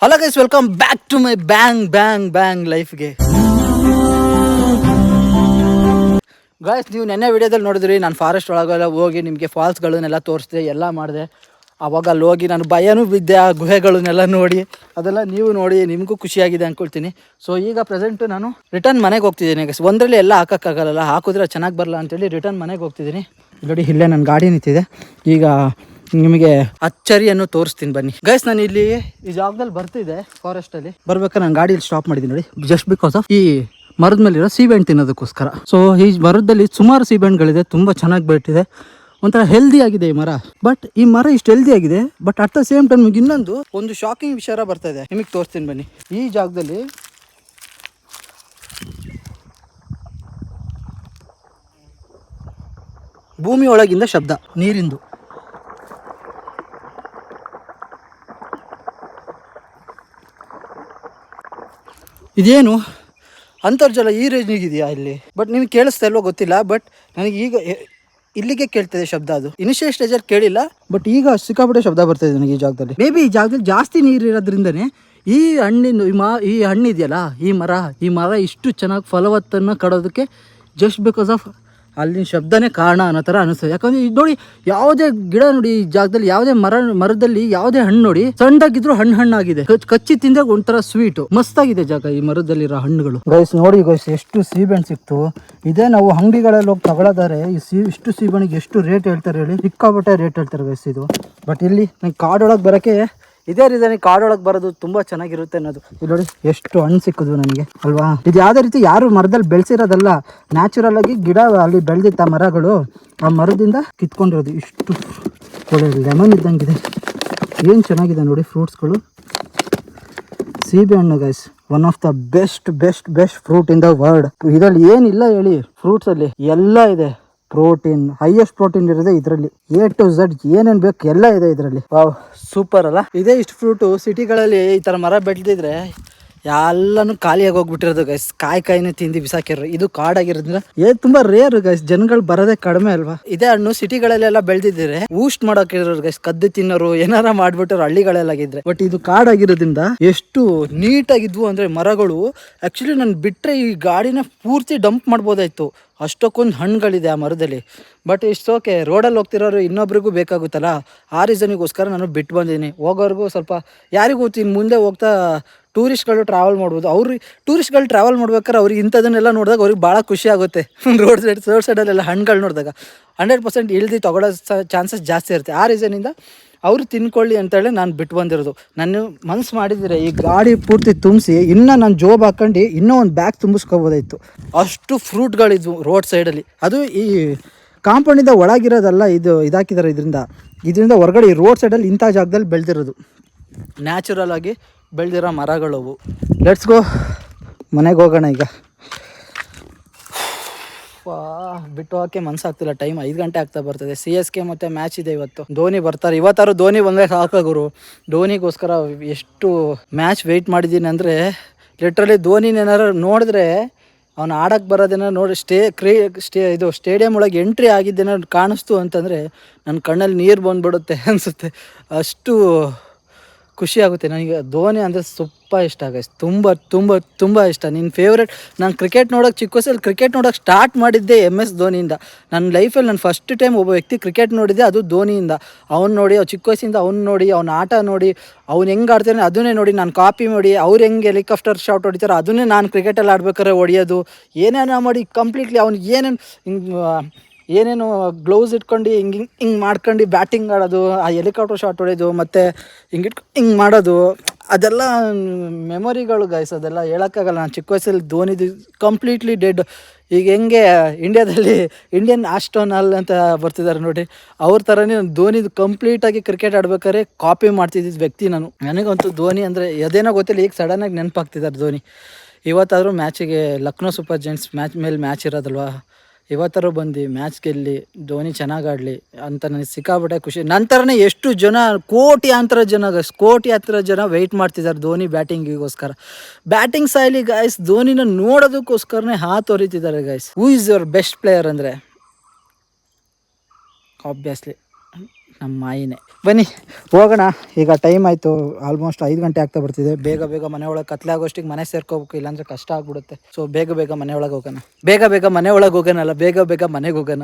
Hello guys, welcome back to my bang ಲೈಫ್ಗೆ. Guys, ನೀವು ನೆನ್ನೆ ವಿಡಿಯೋದಲ್ಲಿ ನೋಡಿದ್ರಿ, ನಾನು ಫಾರೆಸ್ಟ್ ಒಳಗೆಲ್ಲ ಹೋಗಿ ನಿಮಗೆ ಫಾಲ್ಸ್ಗಳನ್ನೆಲ್ಲ ತೋರಿಸಿದೆ, ಎಲ್ಲ ಮಾಡಿದೆ. ಆವಾಗ ಅಲ್ಲಿ ಹೋಗಿ ನಾನು ಭಯನೂ ಬಿದ್ದೆ, ಆ ಗುಹೆಗಳನ್ನೆಲ್ಲ ನೋಡಿ. ಅದೆಲ್ಲ ನೀವು ನೋಡಿ ನಿಮಗೂ ಖುಷಿಯಾಗಿದೆ ಅಂದ್ಕೊಳ್ತೀನಿ. ಸೊ ಈಗ ಪ್ರೆಸೆಂಟು ನಾನು ರಿಟರ್ನ್ ಮನೆಗೆ ಹೋಗ್ತಿದ್ದೀನಿ ಗೈಸ್. ಒಂದರಲ್ಲಿ ಎಲ್ಲ ಹಾಕೋಕ್ಕಾಗಲ್ಲ, ಹಾಕಿದ್ರೆ ಚೆನ್ನಾಗಿ ಬರಲ್ಲ ಅಂತೇಳಿ ರಿಟರ್ನ್ ಮನೆಗೆ ಹೋಗ್ತಿದ್ದೀನಿ. ನೋಡಿ, ಇಲ್ಲೇ ನನ್ನ ಗಾಡಿ ನಿಂತಿದೆ. ಈಗ ನಿಮಗೆ ಅಚ್ಚರಿಯನ್ನು ತೋರಿಸ್ತೀನಿ ಬನ್ನಿ ಗೈಸ್. ನಾನು ಇಲ್ಲಿ ಈ ಜಾಗದಲ್ಲಿ ಬರ್ತಿದ್ದೆ, ಫಾರೆಸ್ಟಲ್ಲಿ ಬರ್ಬೇಕಾದ್ರೆ ನಾನು ಗಾಡಿಯಲ್ಲಿ ಸ್ಟಾಪ್ ಮಾಡಿದ್ದೀನಿ ನೋಡಿ, ಜಸ್ಟ್ ಬಿಕಾಸ್ ಆಫ್ ಈ ಮರದ ಮೇಲಿರೋ ಸೀಬೆಹಣ್ಣು ತಿನ್ನೋದಕ್ಕೋಸ್ಕರ. ಸೊ ಈ ಮರದಲ್ಲಿ ಸುಮಾರು ಸೀಬೆಹಣ್ಣುಗಳಿದೆ, ತುಂಬ ಚೆನ್ನಾಗಿ ಬೆಟ್ಟಿದೆ, ಒಂಥರ ಹೆಲ್ದಿ ಆಗಿದೆ ಈ ಮರ. ಬಟ್ ಈ ಮರ ಇಷ್ಟು ಹೆಲ್ದಿ ಆಗಿದೆ, but at the same time ನಿಮಗೆ ಇನ್ನೊಂದು ಶಾಕಿಂಗ್ ವಿಚಾರ ಬರ್ತಾ ಇದೆ, ನಿಮಗೆ ತೋರಿಸ್ತೀನಿ ಬನ್ನಿ. ಈ ಜಾಗದಲ್ಲಿ ಭೂಮಿ ಒಳಗಿಂದ ಶಬ್ದ, ನೀರಿಂದು. ಇದೇನು ಅಂತರ್ಜಲ ಈ ರೇಂಜಿಗಿದೆಯಾ ಇಲ್ಲಿ? ಬಟ್ ನಿಮಗೆ ಕೇಳಿಸ್ತಾ ಇಲ್ವೋ ಗೊತ್ತಿಲ್ಲ, ಬಟ್ ನನಗೆ ಈಗ ಇಲ್ಲಿಗೆ ಕೇಳ್ತಿದೆ ಶಬ್ದ. ಅದು ಇನಿಷಿಯಲ್ ಸ್ಟೇಜಲ್ಲಿ ಕೇಳಿಲ್ಲ, ಬಟ್ ಈಗ ಸಿಕ್ಕಾಪಟ್ಟೆ ಶಬ್ದ ಬರ್ತಾಯಿದೆ ನನಗೆ ಈ ಜಾಗದಲ್ಲಿ. ಮೇ ಬಿ ಈ ಜಾಗದಲ್ಲಿ ಜಾಸ್ತಿ ನೀರು ಇರೋದ್ರಿಂದನೇ ಈ ಹಣ್ಣಿನ ಈ ಹಣ್ಣಿದೆಯಲ್ಲ, ಈ ಮರ ಇಷ್ಟು ಚೆನ್ನಾಗಿ ಫಲವತ್ತನ್ನು ಕಡೋದಕ್ಕೆ ಜಸ್ಟ್ ಬಿಕಾಸ್ ಆಫ್ ಅಲ್ಲಿನ ಶಬ್ದನೇ ಕಾರಣ ಅನ್ನೋ ಥರ ಅನಿಸ್ತದೆ. ಯಾಕಂದರೆ ಇದು ನೋಡಿ, ಯಾವುದೇ ಗಿಡ ನೋಡಿ ಈ ಜಾಗದಲ್ಲಿ, ಯಾವುದೇ ಮರದಲ್ಲಿ ಯಾವುದೇ ಹಣ್ಣು ನೋಡಿ ಸಣ್ಣದಾಗಿದ್ರು ಹಣ್ಣಾಗಿದೆ, ಕಚ್ಚಿ ತಿಂದಾಗ ಒಂಥರ ಸ್ವೀಟು ಮಸ್ತಾಗಿದೆ ಜಾಗ. ಈ ಮರದಲ್ಲಿರೋ ಹಣ್ಣುಗಳು ಗೈಸ್ ನೋಡಿ ಗೈಸ್, ಎಷ್ಟು ಸೀಬೆಹಣ್ಣು ಸಿಕ್ತು. ಇದೇ ನಾವು ಅಂಗಡಿಗಳಲ್ಲಿ ಹೋಗಿ ತಗೊಳ್ಳೋದಾರೆ ಇಷ್ಟು ಸೀಬೆಹಣ್ಣಿಗೆ ಎಷ್ಟು ರೇಟ್ ಹೇಳ್ತಾರೆ ಹೇಳಿ, ಸಿಕ್ಕಾಪಟ್ಟೆ ರೇಟ್ ಹೇಳ್ತಾರೆ ಗೈಸ್ ಇದು. ಬಟ್ ಇಲ್ಲಿ ನಂಗೆ ಕಾಡೊಳಗೆ ಬರೋಕ್ಕೆ ಇದೇ ರೀಸನ್, ಕಾಡೊಳಗೆ ಬರೋದು ತುಂಬಾ ಚೆನ್ನಾಗಿರುತ್ತೆ ಅನ್ನೋದು. ಇದು ನೋಡಿ ಎಷ್ಟು ಹಣ್ಣು ಸಿಕ್ಕಿದ್ವು ನನಗೆ ಅಲ್ವಾ. ಇದು ಯಾವುದೇ ರೀತಿ ಯಾರು ಮರದಲ್ಲಿ ಬೆಳೆಸಿರೋದಲ್ಲ, ನ್ಯಾಚುರಲ್ ಆಗಿ ಗಿಡ ಅಲ್ಲಿ ಬೆಳೆದಿತ್ತ ಮರಗಳು, ಆ ಮರದಿಂದ ಕಿತ್ಕೊಂಡಿರೋದು. ಇಷ್ಟು ಒಳ್ಳೆ ಲೆಮನ್ ಇದ್ದಂಗಿದೆ, ಏನು ಚೆನ್ನಾಗಿದೆ ನೋಡಿ ಫ್ರೂಟ್ಸ್ಗಳು. ಸೀಬೆಹಣ್ಣು guys, one of the best fruit in the world. ಇದರಲ್ಲಿ ಏನಿಲ್ಲ ಹೇಳಿ, ಫ್ರೂಟ್ಸಲ್ಲಿ ಎಲ್ಲ ಇದೆ. ಪ್ರೋಟೀನ್, ಹೈಯೆಸ್ಟ್ ಪ್ರೋಟೀನ್ ಇರೋದೇ ಇದರಲ್ಲಿ. A to Z ಏನೇನು ಬೇಕು ಎಲ್ಲ ಇದೆ ಇದರಲ್ಲಿ. ವಾವ್, ಸೂಪರ್ ಅಲ್ಲ. ಇದೇ ಇಷ್ಟು ಫ್ರೂಟು ಸಿಟಿಗಳಲ್ಲಿ ಈ ಥರ ಮರ ಬೆಳೆದಿದ್ರೆ ಎಲ್ಲನೂ ಖಾಲಿಯಾಗಿ ಹೋಗ್ಬಿಟ್ಟಿರೋದು ಗೈಸ್. ಕಾಯಿನೇ ತಿಂದು ಬಿಸಾಕಿರೋ. ಇದು ಕಾಡಾಗಿರೋದ್ರಿಂದ ತುಂಬಾ ರೇರ್ ಗೈಸ್, ಜನಗಳು ಬರೋದೇ ಕಡಿಮೆ ಅಲ್ವಾ. ಇದೇ ಹಣ್ಣು ಸಿಟಿಗಳಲ್ಲೆಲ್ಲ ಬೆಳೆದಿದ್ರೆ ಊಸ್ಟ್ ಮಾಡೋಕಿರೋರು ಗೈಸ್, ಕದ್ದು ತಿನ್ನೋರು, ಏನಾರ ಮಾಡ್ಬಿಟ್ಟರು ಹಳ್ಳಿಗಳಲ್ಲಾಗಿದ್ರೆ. ಬಟ್ ಇದು ಕಾಡಾಗಿರೋದ್ರಿಂದ ಎಷ್ಟು ನೀಟಾಗಿದ್ವು ಅಂದ್ರೆ ಮರಗಳು. ಆಕ್ಚುಲಿ ನಾನು ಬಿಟ್ರೆ ಈ ಗಾಡಿನ ಪೂರ್ತಿ ಡಂಪ್ ಮಾಡ್ಬೋದಾಯ್ತು, ಅಷ್ಟಕ್ಕೊಂದು ಹಣ್ಣುಗಳಿದೆ ಆ ಮರದಲ್ಲಿ. ಬಟ್ ಇಷ್ಟು ಓಕೆ, ರೋಡಲ್ಲಿ ಹೋಗ್ತಿರೋರು ಇನ್ನೊಬ್ರಿಗೂ ಬೇಕಾಗುತ್ತಲ್ಲ, ಆ ರೀಸನಿಗೋಸ್ಕರ ನಾನು ಬಿಟ್ಟು ಬಂದಿದ್ದೀನಿ. ಹೋಗೋರ್ಗೂ ಸ್ವಲ್ಪ ಯಾರಿಗೂ ಇನ್ನು ಮುಂದೆ ಹೋಗ್ತಾ ಟೂರಿಸ್ಟ್ಗಳು ಟ್ರಾವೆಲ್ ಮಾಡ್ಬೋದು. ಟೂರಿಸ್ಟ್ಗಳು ಟ್ರಾವೆಲ್ ಮಾಡ್ಬೇಕಾದ್ರೆ ಅವ್ರಿಗೆ ಇಂಥದನ್ನೆಲ್ಲ ನೋಡಿದಾಗ ಅವ್ರಿಗೆ ಭಾಳ ಖುಷಿ ಆಗುತ್ತೆ. ರೋಡ್ ಸೈಡಲ್ಲೆಲ್ಲ ಹಣ್ಣುಗಳು ನೋಡಿದಾಗ 100% ಇಳ್ದು ತೊಗೊಳ್ಳೋ ಚಾನ್ಸಸ್ ಜಾಸ್ತಿ ಇರುತ್ತೆ. ಆ ರೀಸನಿಂದ ಅವರು ತಿನ್ಕೊಳ್ಳಿ ಅಂತೇಳಿ ನಾನು ಬಿಟ್ಟು ಬಂದಿರೋದು. ನಾನು ಮನ್ಸು ಮಾಡಿದರೆ ಈ ಗಾಡಿ ಪೂರ್ತಿ ತುಂಬಿಸಿ ಇನ್ನೂ ನಾನು ಜೋಬ್ ಹಾಕೊಂಡು ಇನ್ನೂ ಒಂದು ಬ್ಯಾಗ್ ತುಂಬಿಸ್ಕೋಬೋದಾಯಿತು. ಅಷ್ಟು ಫ್ರೂಟ್ಗಳಿದ್ವು ರೋಡ್ ಸೈಡಲ್ಲಿ. ಅದು ಈ ಕಾಂಪೌಂಡಿಂದ ಒಳಗಿರೋದಲ್ಲ, ಇದಾಕಿದ್ದಾರೆ. ಇದರಿಂದ ಹೊರಗಡೆ ಈ ರೋಡ್ ಸೈಡಲ್ಲಿ ಇಂಥ ಜಾಗದಲ್ಲಿ ಬೆಳೆದಿರೋದು, ನ್ಯಾಚುರಲ್ ಆಗಿ ಬೆಳೆದಿರೋ ಮರಗಳವು. ಲೆಟ್ಸ್ ಗೋ, ಮನೆಗೆ ಹೋಗೋಣ ಈಗ. ಬಿಟ್ಟು ಹೋಗೋಕ್ಕೆ ಮನಸ್ಸಾಗ್ತಿಲ್ಲ, ಟೈಮ್ 5 ಗಂಟೆ ಆಗ್ತಾ ಬರ್ತದೆ. CSK ಮತ್ತು ಮ್ಯಾಚ್ ಇದೆ ಇವತ್ತು. ಧೋನಿ ಬರ್ತಾರೆ. ಇವತ್ತಾರು ಧೋನಿ ಬಂದರೆ ಸಾಕಾಗೋರು. ಧೋನಿಗೋಸ್ಕರ ಎಷ್ಟು ಮ್ಯಾಚ್ ವೆಯ್ಟ್ ಮಾಡಿದ್ದೀನಿ ಅಂದರೆ, ಲಿಟ್ರಲಿ ಧೋನಿನೇನಾರು ನೋಡಿದ್ರೆ ಅವ್ನು ಆಡೋಕ್ಕೆ ಬರೋದೇನೋ ನೋಡಿ, ಸ್ಟೇಡಿಯಂ ಒಳಗೆ ಎಂಟ್ರಿ ಆಗಿದ್ದೇನೋ ಕಾಣಿಸ್ತು ಅಂತಂದರೆ ನನ್ನ ಕಣ್ಣಲ್ಲಿ ನೀರು ಬಂದುಬಿಡುತ್ತೆ ಅನಿಸುತ್ತೆ. ಅಷ್ಟು ಖುಷಿ ಆಗುತ್ತೆ ನನಗೆ. ಧೋನಿ ಅಂದರೆ ತುಂಬ ಇಷ್ಟ ಆಗೈತೆ, ತುಂಬ ಇಷ್ಟ. ನಿನ್ನ ಫೇವ್ರೇಟ್. ನಾನು ಕ್ರಿಕೆಟ್ ನೋಡೋಕೆ ಚಿಕ್ಕ ವಯಸ್ಸಲ್ಲಿ ಕ್ರಿಕೆಟ್ ನೋಡೋಕೆ ಸ್ಟಾರ್ಟ್ ಮಾಡಿದ್ದೆ MS ಧೋನಿಯಿಂದ. ನನ್ನ ಲೈಫಲ್ಲಿ ನಾನು ಫಸ್ಟ್ ಟೈಮ್ ಒಬ್ಬ ವ್ಯಕ್ತಿ ಕ್ರಿಕೆಟ್ ನೋಡಿದ್ದೆ, ಅದು ಧೋನಿಯಿಂದ. ಅವ್ನು ನೋಡಿ, ಚಿಕ್ಕ ವಯಸ್ಸಿಂದ ಅವ್ನು ನೋಡಿ, ಅವ್ನ ಆಟ ನೋಡಿ, ಅವ್ನು ಹೆಂಗೆ ಆಡ್ತಾನೆ ಅದನ್ನೇ ನೋಡಿ ನಾನು ಕಾಪಿ ಮಾಡಿ, ಅವ್ರು ಹೆಂಗೆ ಹೆಲಿಕಾಪ್ಟರ್ ಶಾಟ್ ಹೊಡಿತಾರೆ ಅದನ್ನೇ ನಾನು ಕ್ರಿಕೆಟಲ್ಲಿ ಆಡ್ಬೇಕಾದ್ರೆ ಹೊಡಿಯೋದು. ಏನೇನೋ ಮಾಡಿ ಕಂಪ್ಲೀಟ್ಲಿ ಅವ್ನಿಗೆ ಏನೇನು ಗ್ಲೌಸ್ ಇಟ್ಕೊಂಡು ಹಿಂಗೆ ಮಾಡ್ಕೊಂಡು ಬ್ಯಾಟಿಂಗ್ ಆಡೋದು, ಆ ಹೆಲಿಕಾಪ್ಟರ್ ಶಾಟ್ ಹೊಡೆಯೋದು, ಮತ್ತು ಹಿಂಗೆ ಮಾಡೋದು, ಅದೆಲ್ಲ ಮೆಮೊರಿಗಳು ಗೈಸ್. ಅದೆಲ್ಲ ಹೇಳೋಕ್ಕಾಗಲ್ಲ. ನಾನು ಚಿಕ್ಕ ವಯಸ್ಸಲ್ಲಿ ಧೋನಿದು ಕಂಪ್ಲೀಟ್ಲಿ ಡೆಡ್. ಈಗ ಹೆಂಗೆ ಇಂಡಿಯಾದಲ್ಲಿ ಇಂಡಿಯನ್ ಆಸ್ಟ್ರೋನಲ್ ಅಂತ ಬರ್ತಿದ್ದಾರೆ ನೋಡಿ, ಅವ್ರ ಥರನೇ ಧೋನಿದು ಕಂಪ್ಲೀಟಾಗಿ ಕ್ರಿಕೆಟ್ ಆಡ್ಬೇಕಾದ್ರೆ ಕಾಪಿ ಮಾಡ್ತಿದ್ದಿದ್ದು ವ್ಯಕ್ತಿ ನಾನು. ನನಗಂತೂ ಧೋನಿ ಅಂದರೆ ಅದೇನೋ ಗೊತ್ತಿಲ್ಲ, ಈಗ ಸಡನ್ನಾಗಿ ನೆನಪಾಗ್ತಿದ್ದಾರೆ ಧೋನಿ. ಇವತ್ತಾದರೂ ಮ್ಯಾಚಿಗೆ ಲಕ್ನೋ ಸೂಪರ್ ಜೈಂಟ್ಸ್ ಮ್ಯಾಚ್ ಇರೋದಲ್ವ, ಇವತ್ತಾರು ಬಂದು ಮ್ಯಾಚ್ ಗೆಲ್ಲಿ ಧೋನಿ ಚೆನ್ನಾಗಿ ಆಡಲಿ ಅಂತ ನನಗೆ ಸಿಕ್ಕಾಪಟ್ಟೆ ಖುಷಿ. ನಂತರನೇ ಎಷ್ಟು ಜನ, ಕೋಟ್ಯಾಂತರ ಜನ ವೆಯ್ಟ್ ಮಾಡ್ತಿದ್ದಾರೆ ಧೋನಿ ಬ್ಯಾಟಿಂಗಿಗೋಸ್ಕರ. ಬ್ಯಾಟಿಂಗ್ ಸಾಯ್ಲಿ ಗಾಯ್ಸ್, ಧೋನಿನ ನೋಡೋದಕ್ಕೋಸ್ಕರನೇ ಹಾತೊರಿತಿದ್ದಾರೆ guys. Who is your best player ಅಂದರೆ ಆಬ್ವಿಯಸ್ಲಿ ನಮ್ಮ ಮಾಯಿನೇ. ಬನ್ನಿ ಹೋಗೋಣ, ಈಗ ಟೈಮ್ ಆಯಿತು, ಆಲ್ಮೋಸ್ಟ್ 5 ಗಂಟೆ ಆಗ್ತಾ ಬರ್ತಿದೆ. ಬೇಗ ಬೇಗ ಮನೆ ಒಳಗೆ ಕತ್ಲೆ ಆಗೋಷ್ಟಿಗೆ ಮನೆ ಸೇರ್ಕೋಬೇಕು, ಇಲ್ಲಾಂದ್ರೆ ಕಷ್ಟ ಆಗ್ಬಿಡುತ್ತೆ. ಸೊ ಬೇಗ ಬೇಗ ಮನೆ ಒಳಗೆ ಹೋಗೋಣ, ಬೇಗ ಬೇಗ ಮನೆ ಒಳಗೆ ಹೋಗೋಣಲ್ಲ, ಬೇಗ ಬೇಗ ಮನೆಗೆ ಹೋಗೋಣ.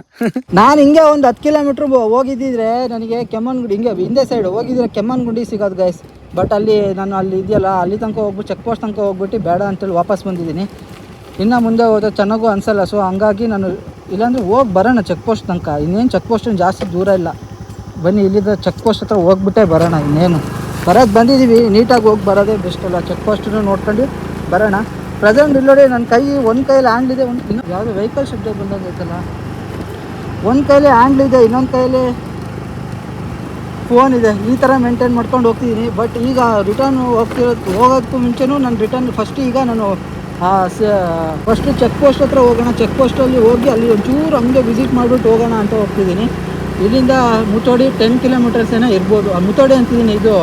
ನಾನು ಹಿಂಗೆ ಒಂದು 10 ಕಿಲೋಮೀಟ್ರ್ ಹೋಗಿದ್ದಿದ್ರೆ ನನಗೆ ಕೆಮ್ಮನ್ಗುಂಡಿ ಹಿಂಗೆ ಹಿಂದೆ ಸೈಡ್ ಹೋಗಿದ್ರೆ ಕೆಮ್ಮನ್ಗುಂಡಿ ಸಿಗೋದು ಗೈಸ್. ಬಟ್ ಅಲ್ಲಿ ನಾನು ಅಲ್ಲಿ ಇದೆಯಲ್ಲ, ಅಲ್ಲಿ ತನಕ ಹೋಗ್ಬಿಟ್ಟು ಚೆಕ್ ಪೋಸ್ಟ್ ತನಕ ಹೋಗ್ಬಿಟ್ಟು ಬೇಡ ಅಂತೇಳಿ ವಾಪಸ್ ಬಂದಿದ್ದೀನಿ. ಇನ್ನು ಮುಂದೆ ಹೋದ್ರೆ ಚೆನ್ನಾಗೂ ಅನಿಸಲ್ಲ. ಸೊ ಹಂಗಾಗಿ ನಾನು ಇಲ್ಲಾಂದರೆ ಹೋಗಿ ಬರೋಣ ಚೆಕ್ ಪೋಸ್ಟ್ ತನಕ. ಇನ್ನೇನು ಚೆಕ್ ಪೋಸ್ಟ್ ಜಾಸ್ತಿ ದೂರ ಇಲ್ಲ. ಬನ್ನಿ ಇಲ್ಲಿದ್ದ ಚೆಕ್ ಪೋಸ್ಟ್ ಹತ್ರ ಹೋಗ್ಬಿಟ್ಟೆ ಬರೋಣ. ಇನ್ನೇನು ಬರೋದು ಬಂದಿದ್ದೀವಿ, ನೀಟಾಗಿ ಹೋಗಿ ಬರೋದೇ ಬೆಸ್ಟ್ ಅಲ್ಲ. ಚೆಕ್ ಪೋಸ್ಟನ್ನು ನೋಡ್ಕೊಂಡು ಬರೋಣ. ಪ್ರೆಸೆಂಟ್ ಇಲ್ಲಿ ನೋಡಿ, ನನ್ನ ಒಂದು ಕೈಯಲ್ಲಿ ಹ್ಯಾಂಡ್ ಇದೆ, ಇನ್ನು ಯಾವುದೋ ವೆಹಿಕಲ್ ಶಬ್ದ ಬಂದಾಗೈತಲ್ಲ. ಒಂದು ಕೈಯಲ್ಲಿ ಹ್ಯಾಂಡ್ ಇದೆ, ಇನ್ನೊಂದು ಕೈಯಲ್ಲಿ ಫೋನ್ ಇದೆ. ಈ ಥರ ಮೇಂಟೈನ್ ಮಾಡ್ಕೊಂಡು ಹೋಗ್ತಿದ್ದೀನಿ. ಬಟ್ ಈಗ ರಿಟರ್ನ್ ಹೋಗೋದಕ್ಕೂ ಮುಂಚೆನೂ ನಾನು ರಿಟರ್ನ್ ಈಗ ನಾನು ಫಸ್ಟು ಚೆಕ್ ಪೋಸ್ಟ್ ಹತ್ರ ಹೋಗೋಣ. ಚೆಕ್ ಪೋಸ್ಟಲ್ಲಿ ಹೋಗಿ ಅಲ್ಲಿ ಒಂಚೂರು ಹಂಗೆ ವಿಸಿಟ್ ಮಾಡಿಬಿಟ್ಟು ಹೋಗೋಣ ಅಂತ ಹೋಗ್ತಿದ್ದೀನಿ. ಇಲ್ಲಿಂದ ಮುತೋಡಿ 10 ಕಿಲೋಮೀಟರ್ಸ್ ಏನೋ ಇರ್ಬೋದು. ಮುತೋಡಿ ಅಂತಿದ್ದೀನಿ, ಇದು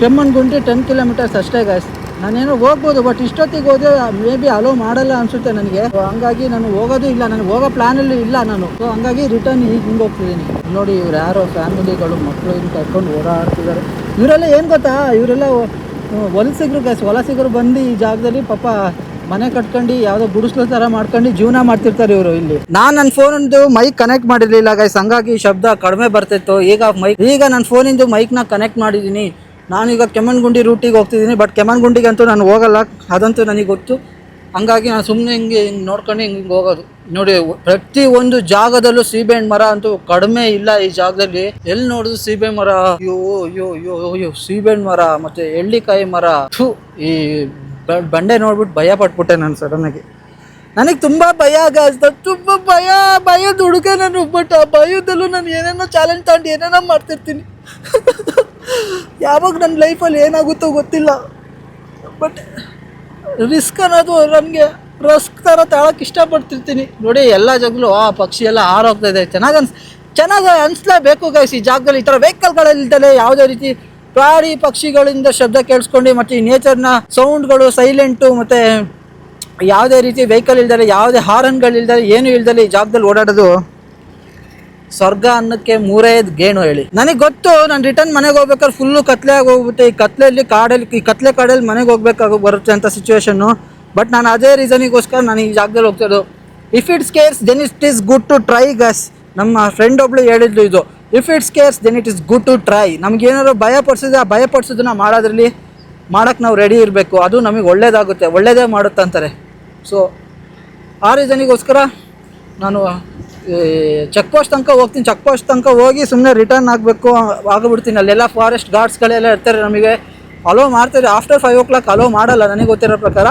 ಕೆಮ್ಮನ್ಗುಂಡಿ 10 ಕಿಲೋಮೀಟರ್ಸ್ ಅಷ್ಟೇ ಗಾಯ್ಸ್. ನಾನೇನೋ ಹೋಗ್ಬೋದು, ಬಟ್ ಇಷ್ಟೊತ್ತಿಗೆ ಹೋದರೆ ಮೇ ಬಿ ಅಲೋ ಮಾಡಲ್ಲ ಅನಿಸುತ್ತೆ ನನಗೆ. ಹಂಗಾಗಿ ನಾನು ಹೋಗೋದು ಇಲ್ಲ, ನನಗೆ ಹೋಗೋ ಪ್ಲ್ಯಾನಲ್ಲಿ ಇಲ್ಲ ನಾನು. ಸೊ ಹಂಗಾಗಿ ರಿಟರ್ನ್ ಈಗ ಹಿಂಗೆ ಹೋಗ್ತಿದ್ದೀನಿ. ನೋಡಿ ಇವ್ರು ಯಾರೋ ಫ್ಯಾಮಿಲಿಗಳು ಮಕ್ಕಳು ಹಿಂಗೆ ಕರ್ಕೊಂಡು ಓಡಾಡ್ತಿದ್ದಾರೆ. ಇವರೆಲ್ಲ ಏನು ಗೊತ್ತಾ, ಇವರೆಲ್ಲ ವಲಸಿಗರು ಗೈಸ್. ವಲಸಿಗರು ಬಂದು ಈ ಜಾಗದಲ್ಲಿ ಪಾಪ ಮನೆ ಕಟ್ಕೊಂಡು ಯಾವುದೋ ಗುಡಿಸ್ಲು ಥರ ಮಾಡ್ಕೊಂಡು ಜೀವನ ಮಾಡ್ತಿರ್ತಾರೆ ಇವರು ಇಲ್ಲಿ. ನಾನು ನನ್ನ ಫೋನಿಂದು ಮೈಕ್ ಕನೆಕ್ಟ್ ಮಾಡಿರಲಿಲ್ಲ ಗೈಸ್, ಹಂಗಾಗಿ ಶಬ್ದ ಕಡಿಮೆ ಬರ್ತಿತ್ತು. ಈಗ ನನ್ನ ಫೋನಿಂದು ಮೈಕ್ನ ಕನೆಕ್ಟ್ ಮಾಡಿದ್ದೀನಿ. ನಾನೀಗ ಕೆಮ್ಮನ್ಗುಂಡಿ ರೂಟಿಗೆ ಹೋಗ್ತಿದ್ದೀನಿ. ಬಟ್ ಕೆಮ್ಮನ್ಗುಂಡಿಗಂತೂ ನಾನು ಹೋಗಲ್ಲ, ಅದಂತೂ ನನಗೆ ಗೊತ್ತು. ಹಂಗಾಗಿ ನಾನು ಸುಮ್ಮನೆ ಹಿಂಗೆ ನೋಡ್ಕೊಂಡು ಹಿಂಗೆ ಹೋಗೋದು. ನೋಡಿ ಪ್ರತಿ ಒಂದು ಜಾಗದಲ್ಲೂ ಸೀಬೆಹಣ್ಣು ಮರ ಅಂತೂ ಕಡಿಮೆ ಇಲ್ಲ ಈ ಜಾಗದಲ್ಲಿ. ಎಲ್ಲಿ ನೋಡಿದ್ರು ಸೀಬೆ ಮರ, ಅಯ್ಯೋ ಸೀಬೆಹಣ್ಣು ಮರ ಮತ್ತೆ ಎಳ್ಳಿಕಾಯಿ ಮರ. ಈ ಬಂಡೆ ನೋಡ್ಬಿಟ್ಟು ಭಯ ಪಟ್ಬಿಟ್ಟೆ ನಾನು ಸಡನ್ನಾಗಿ. ನನಗೆ ತುಂಬ ಭಯ ಆಗ ತುಂಬ ಭಯದ ಹುಡುಗ ನಾನು. ಬಟ್ ಆ ಭಯದಲ್ಲೂ ನಾನು ಏನೇನೋ ಚಾಲೆಂಜ್ ತಗೊಂಡು ಏನೇನೋ ಮಾಡ್ತಿರ್ತೀನಿ. ಯಾವಾಗ ನನ್ನ ಲೈಫಲ್ಲಿ ಏನಾಗುತ್ತೋ ಗೊತ್ತಿಲ್ಲ. ಬಟ್ ರಿಸ್ಕ್ ಅನ್ನೋದು ನನಗೆ ರಿಸ್ಕ್ ಥರ ತಾಳಕ್ಕೆ ಇಷ್ಟಪಡ್ತಿರ್ತೀನಿ. ನೋಡಿ ಎಲ್ಲ ಜಾಗಲೂ ಪಕ್ಷಿ ಎಲ್ಲ ಹಾರೋಗ್ತಾ ಇದೆ. ಚೆನ್ನಾಗಿ ಅನಿಸ್ಲೇಬೇಕು ಗೈಸ್. ಈ ಜಾಗದಲ್ಲಿ ಈ ಥರ ವೆಹಿಕಲ್ಗಳಿಲ್ದಲೇ ಯಾವುದೇ ರೀತಿ ಪ್ರಾಣಿ ಪಕ್ಷಿಗಳಿಂದ ಶಬ್ದ ಕೇಳಿಸ್ಕೊಂಡು ಮತ್ತು ಈ ನೇಚರ್ನ ಸೌಂಡ್ಗಳು ಸೈಲೆಂಟು ಮತ್ತು ಯಾವುದೇ ರೀತಿ ವೆಹಿಕಲ್ ಇಲ್ದಲೆ, ಯಾವುದೇ ಹಾರನ್ಗಳಿಲ್ದಲೆ, ಏನೂ ಇಲ್ದಲೆ ಈ ಜಾಗದಲ್ಲಿ ಓಡಾಡೋದು ಸ್ವರ್ಗ ಅನ್ನಕ್ಕೆ 3 ಗೇಣು ಹೇಳಿ. ನನಗೆ ಗೊತ್ತು, ನಾನು ರಿಟರ್ನ್ ಮನೆಗೆ ಹೋಗ್ಬೇಕಾದ್ರೆ ಫುಲ್ಲು ಕತ್ಲೆ ಆಗಿ ಹೋಗ್ಬಿಟ್ಟೆ. ಈ ಕತ್ಲೆಯಲ್ಲಿ ಈ ಕತ್ಲೆ ಕಾಡಲ್ಲಿ ಮನೆಗೆ ಹೋಗ್ಬೇಕಾಗಿ ಬರುತ್ತೆ ಅಂತ ಸಿಚುವೇಶನ್ನು. ಬಟ್ ನಾನು ಅದೇ ರೀಸನಿಗೋಸ್ಕರ ನಾನು ಈ ಜಾಗದಲ್ಲಿ ಹೋಗ್ತಿರೋದು. If it scares then it is good to try guys. ನಮ್ಮ ಫ್ರೆಂಡ್ ಒಬ್ಳು ಹೇಳಿದ್ಲು ಇದು, if it scares then it is good to try. ನಮಗೇನಾದ್ರು ಭಯ ಪಡಿಸೋದನ್ನ ಮಾಡೋಕ್ಕೆ ನಾವು ರೆಡಿ ಇರಬೇಕು. ಅದು ನಮಗೆ ಒಳ್ಳೇದಾಗುತ್ತೆ, ಒಳ್ಳೇದೇ ಮಾಡುತ್ತೆ ಅಂತಾರೆ. ಸೊ ಆ ರೀಸನಿಗೋಸ್ಕರ ನಾನು ಚೆಕ್ ಪೋಸ್ಟ್ ತನಕ ಹೋಗ್ತೀನಿ. ಚೆಕ್ ಪೋಸ್ಟ್ ತನಕ ಹೋಗಿ ಸುಮ್ಮನೆ ರಿಟರ್ನ್ ಆಗಿಬಿಡ್ತೀನಿ. ಅಲ್ಲೆಲ್ಲ ಫಾರೆಸ್ಟ್ ಗಾರ್ಡ್ಸ್ಗಳೆಲ್ಲ ಇರ್ತಾರೆ, ನಮಗೆ ಅಲೋ ಮಾಡ್ತಾರೆ. ಆಫ್ಟರ್ 5 o'clock ಅಲೋ ಮಾಡಲ್ಲ ನನಗೆ ಗೊತ್ತಿರೋ ಪ್ರಕಾರ,